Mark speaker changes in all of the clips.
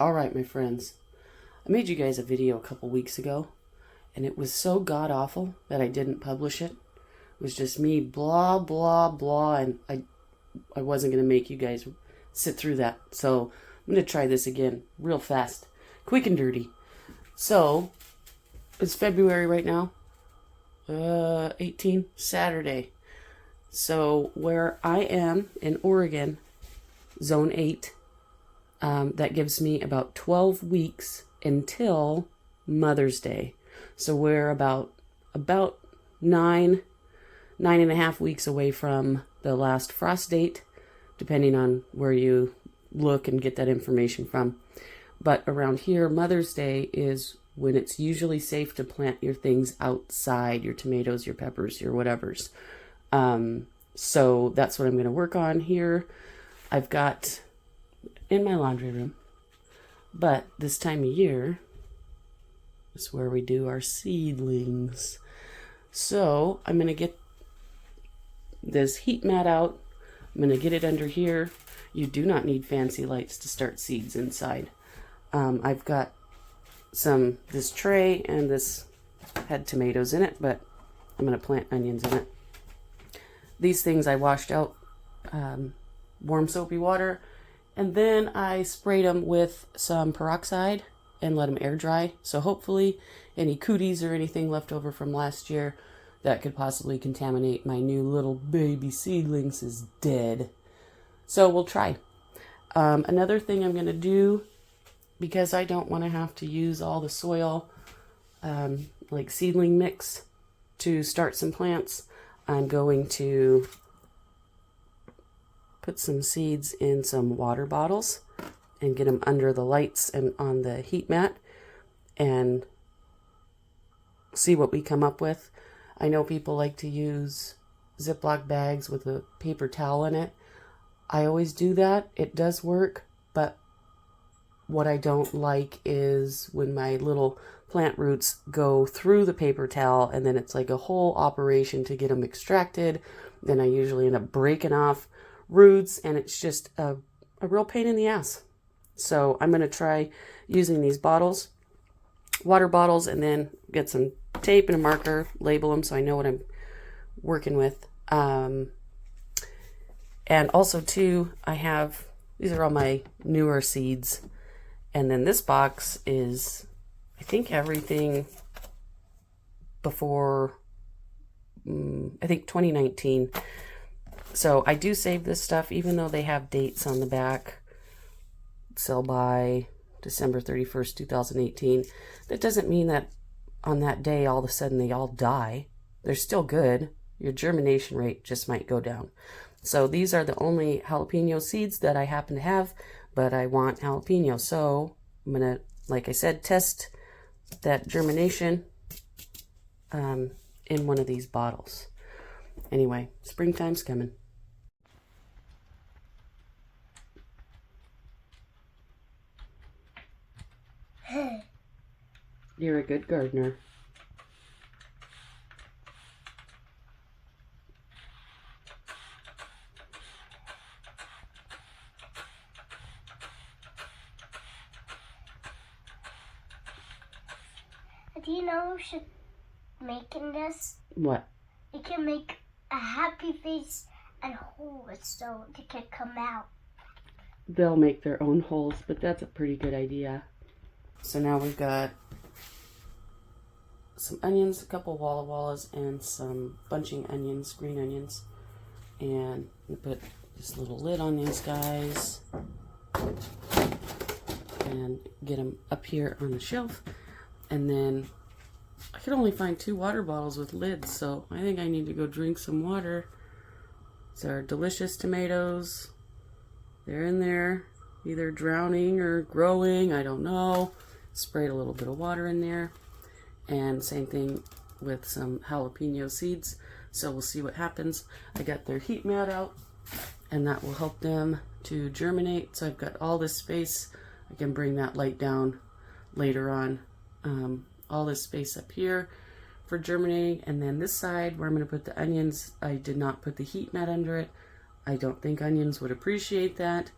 Speaker 1: All right, my friends. I made you guys a video a couple weeks ago, and it was so god-awful that I didn't publish it. It was just me blah, blah, blah, and I wasn't going to make you guys sit through that. So I'm going to try this again real fast, quick and dirty. So it's February right now, 18, Saturday. So where I am in Oregon, Zone 8, that gives me about 12 weeks until Mother's Day. So we're about 9.5 weeks away from the last frost date, depending on where you look and get that information from. But around here, Mother's Day is when it's usually safe to plant your things outside, your tomatoes, your peppers, your whatevers. So that's what I'm going to work on here. I've got in my laundry room, but this time of year is where we do our seedlings. So I'm going to get this heat mat out. I'm going to get it under here. You do not need fancy lights to start seeds inside. I've got this tray, and this had tomatoes in it, but I'm going to plant onions in it. These things I washed out, warm soapy water, and then I sprayed them with some peroxide and let them air dry. So hopefully any cooties or anything left over from last year that could possibly contaminate my new little baby seedlings is dead. So we'll try. Another thing I'm going to do, because I don't want to have to use all the soil, like seedling mix to start some plants, I'm going to put some seeds in some water bottles and get them under the lights and on the heat mat and see what we come up with. I know people like to use Ziploc bags with a paper towel in it. I always do that. It does work, but what I don't like is when my little plant roots go through the paper towel, and then it's like a whole operation to get them extracted. Then I usually end up breaking off roots, and it's just a real pain in the ass. So I'm going to try using these bottles, water bottles, and then get some tape and a marker, label them so I know what I'm working with. And also too, these are all my newer seeds. And then this box is, I think, everything before, I think 2019. So I do save this stuff, even though they have dates on the back. Sell by December 31st, 2018. That doesn't mean that on that day, all of a sudden they all die. They're still good. Your germination rate just might go down. So these are the only jalapeno seeds that I happen to have, but I want jalapeno. So I'm going to, like I said, test that germination in one of these bottles. Anyway, springtime's coming. You're a good gardener.
Speaker 2: Do you know who should make in this?
Speaker 1: What?
Speaker 2: You can make a happy face and holes so they can come out.
Speaker 1: They'll make their own holes, but that's a pretty good idea. So now we've got some onions, a couple Walla Wallas, and some bunching onions, green onions. And we put this little lid on these guys and get them up here on the shelf. And then I could only find 2 water bottles with lids, so I think I need to go drink some water. It's our delicious tomatoes. They're in there, either drowning or growing, I don't know. Sprayed a little bit of water in there. And same thing with some jalapeno seeds. So we'll see what happens. I got their heat mat out, and that will help them to germinate. So I've got all this space. I can bring that light down later on. All this space up here for germinating, and then this side where I'm going to put the onions, I did not put the heat mat under it. I don't think onions would appreciate that.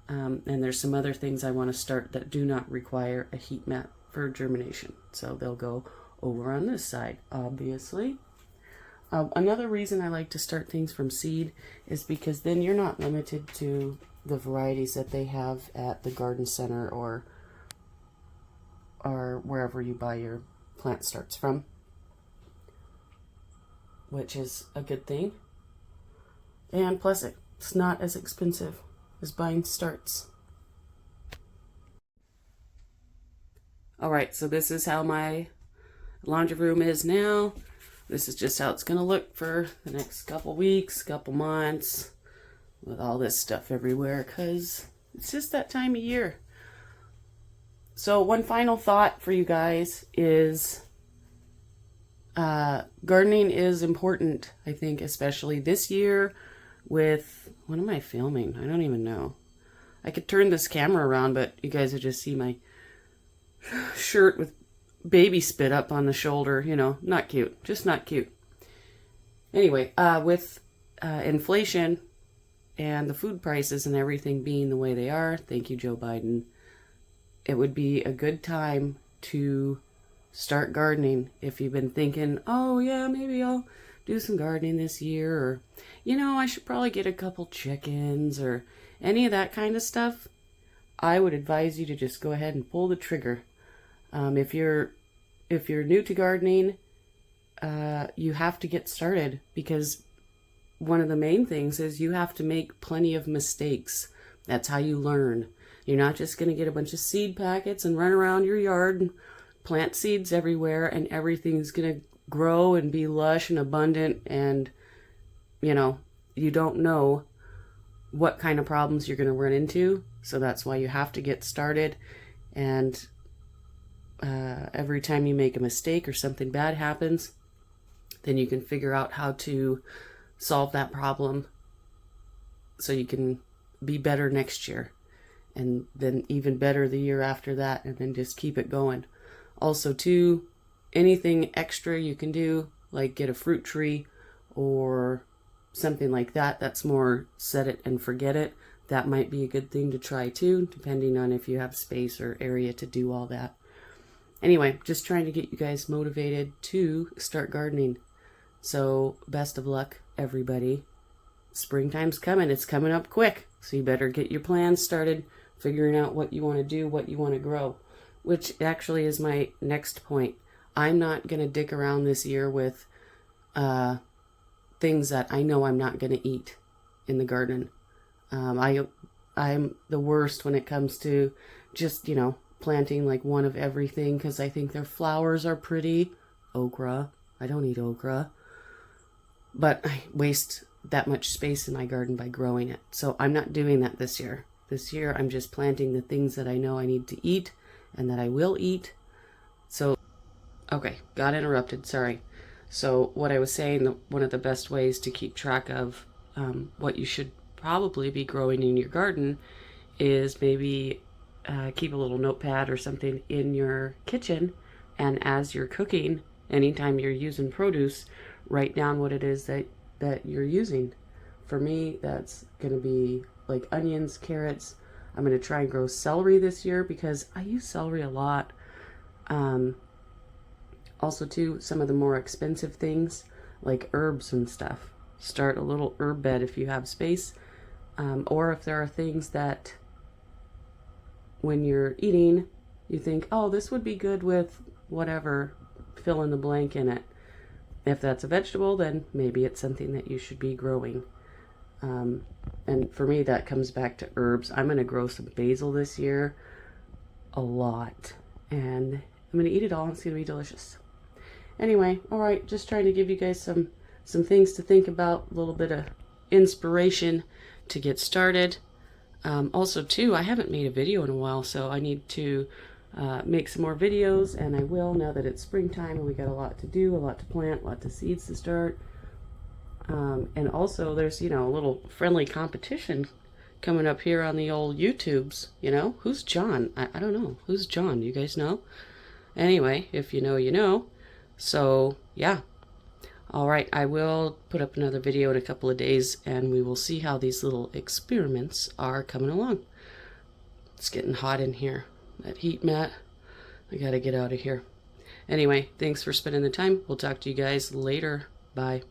Speaker 1: And there's some other things I want to start that do not require a heat mat for germination. So they'll go over on this side, obviously. Another reason I like to start things from seed is because then you're not limited to the varieties that they have at the garden center or wherever you buy your plant starts from, which is a good thing. And plus it's not as expensive as buying starts. Alright, so this is how my laundry room is now. This is just how it's going to look for the next couple weeks, couple months, with all this stuff everywhere, because it's just that time of year. So one final thought for you guys is gardening is important, I think, especially this year with, what am I filming? I don't even know. I could turn this camera around, but you guys would just see my shirt with baby spit up on the shoulder, you know, not cute, just not cute. Anyway, with inflation and the food prices and everything being the way they are, thank you, Joe Biden, it would be a good time to start gardening if you've been thinking, oh yeah, maybe I'll do some gardening this year, or, you know, I should probably get a couple chickens or any of that kind of stuff. I would advise you to just go ahead and pull the trigger. If you're new to gardening, you have to get started, because one of the main things is you have to make plenty of mistakes. That's how you learn. You're not just going to get a bunch of seed packets and run around your yard and plant seeds everywhere and everything's going to grow and be lush and abundant, and, you know, you don't know what kind of problems you're going to run into. So that's why you have to get started. And every time you make a mistake or something bad happens, then you can figure out how to solve that problem so you can be better next year, and then even better the year after that, and then just keep it going. Also too, anything extra you can do, like get a fruit tree or something like that, that's more set it and forget it. That might be a good thing to try too, depending on if you have space or area to do all that. Anyway, just trying to get you guys motivated to start gardening. So best of luck, everybody. Springtime's coming. It's coming up quick. So you better get your plans started, figuring out what you want to do, what you want to grow, which actually is my next point. I'm not going to dick around this year with things that I know I'm not going to eat in the garden. I'm the worst when it comes to just, you know, planting like one of everything because I think their flowers are pretty. Okra. I don't eat okra. But I waste that much space in my garden by growing it. So I'm not doing that this year. This year I'm just planting the things that I know I need to eat and that I will eat. So, okay, got interrupted, sorry. So what I was saying, one of the best ways to keep track of what you should probably be growing in your garden is maybe keep a little notepad or something in your kitchen, and as you're cooking, anytime you're using produce, write down what it is that you're using. For me, that's going to be like onions, carrots. I'm going to try and grow celery this year because I use celery a lot. Also too, some of the more expensive things like herbs and stuff. Start a little herb bed if you have space. Or if there are things that when you're eating, you think, oh, this would be good with whatever, fill in the blank in it. If that's a vegetable, then maybe it's something that you should be growing. And for me, that comes back to herbs. I'm going to grow some basil this year, a lot. And I'm going to eat it all. It's going to be delicious. Anyway, all right, just trying to give you guys some things to think about, a little bit of inspiration to get started. Also, too, I haven't made a video in a while, so I need to make some more videos, and I will now that it's springtime and we got a lot to do, a lot to plant, lots of seeds to start. And also there's, you know, a little friendly competition coming up here on the old YouTubes, you know. Who's John? I don't know. Who's John? You guys know? Anyway, if you know, you know. So, yeah. All right, I will put up another video in a couple of days, and we will see how these little experiments are coming along. It's getting hot in here. That heat mat, I gotta get out of here. Anyway, thanks for spending the time. We'll talk to you guys later. Bye.